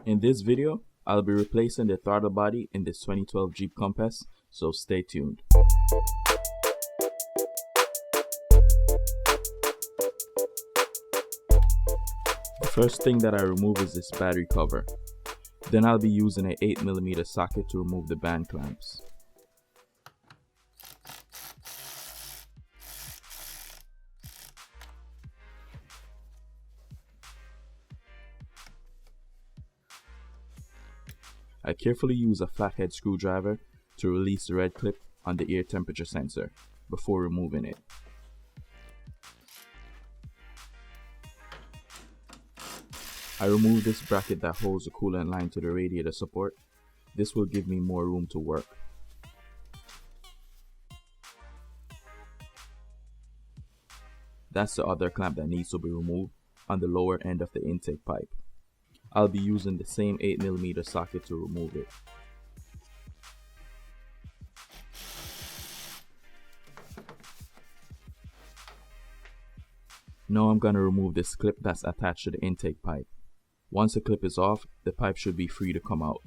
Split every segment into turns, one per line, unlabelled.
In this video, I'll be replacing the throttle body in this 2012 Jeep Compass, so stay tuned. The first thing that I remove is this battery cover. Then I'll be using an 8mm socket to remove the band clamps. I carefully use a flathead screwdriver to release the red clip on the air temperature sensor before removing it. I remove this bracket that holds the coolant line to the radiator support. This will give me more room to work. That's the other clamp that needs to be removed on the lower end of the intake pipe. I'll be using the same 8mm socket to remove it. Now I'm going to remove this clip that's attached to the intake pipe. Once the clip is off, the pipe should be free to come out.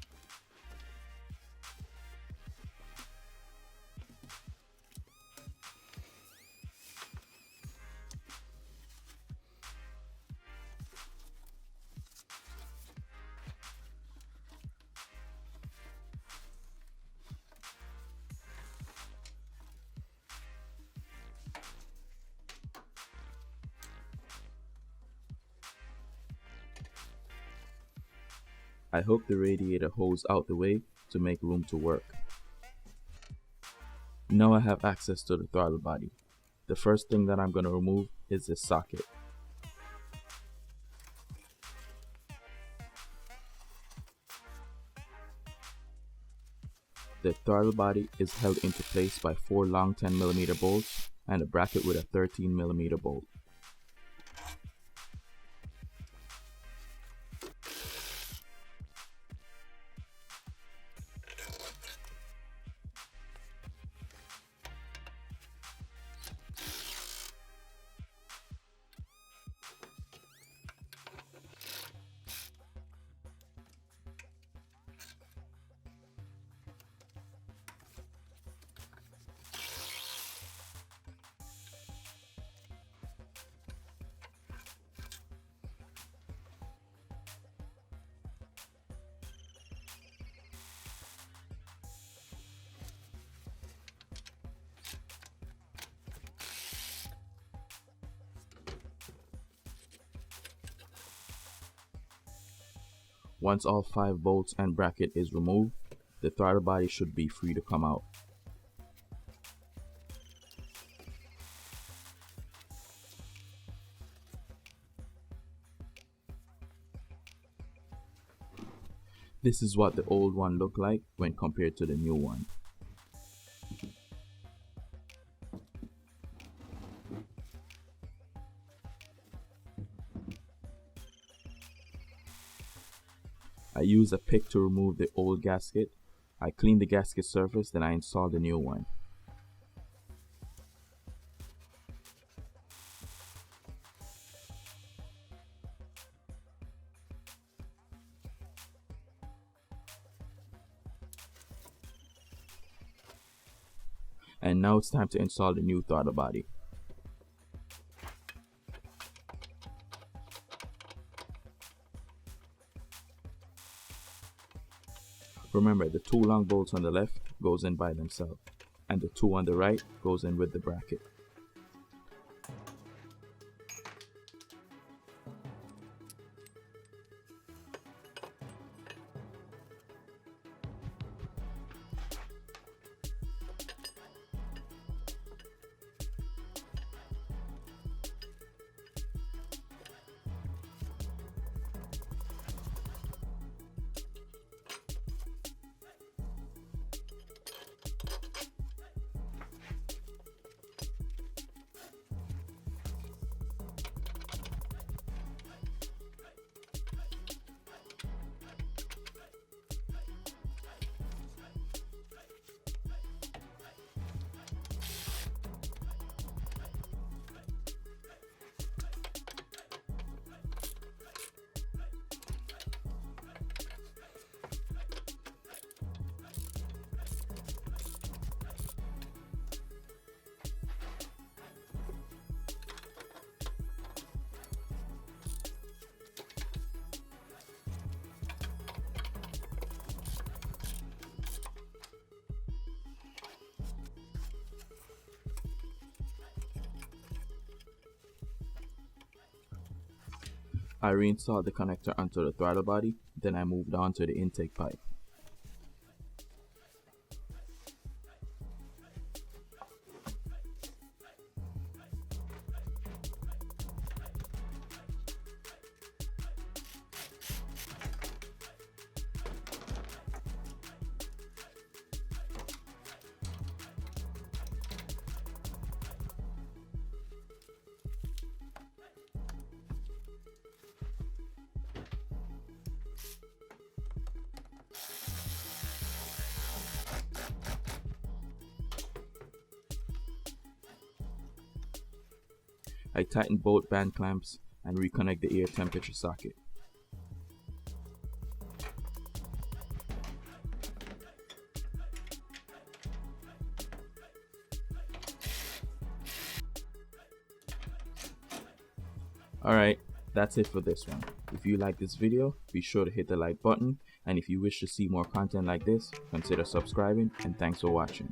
I hook the radiator hose out the way to make room to work. Now I have access to the throttle body. The first thing that I'm going to remove is this socket. The throttle body is held into place by 4 long 10mm bolts and a bracket with a 13mm bolt. Once all 5 bolts and bracket is removed, the throttle body should be free to come out. This is what the old one looked like when compared to the new one. I use a pick to remove the old gasket. I clean the gasket surface, then I install the new one. And now it's time to install the new throttle body. Remember, the 2 long bolts on the left goes in by themselves, and the 2 on the right goes in with the bracket. I reinstalled the connector onto the throttle body, then I moved on to the intake pipe. I tighten both band clamps and reconnect the air temperature socket. Alright, that's it for this one. If you like this video, be sure to hit the like button, and if you wish to see more content like this, consider subscribing, and thanks for watching.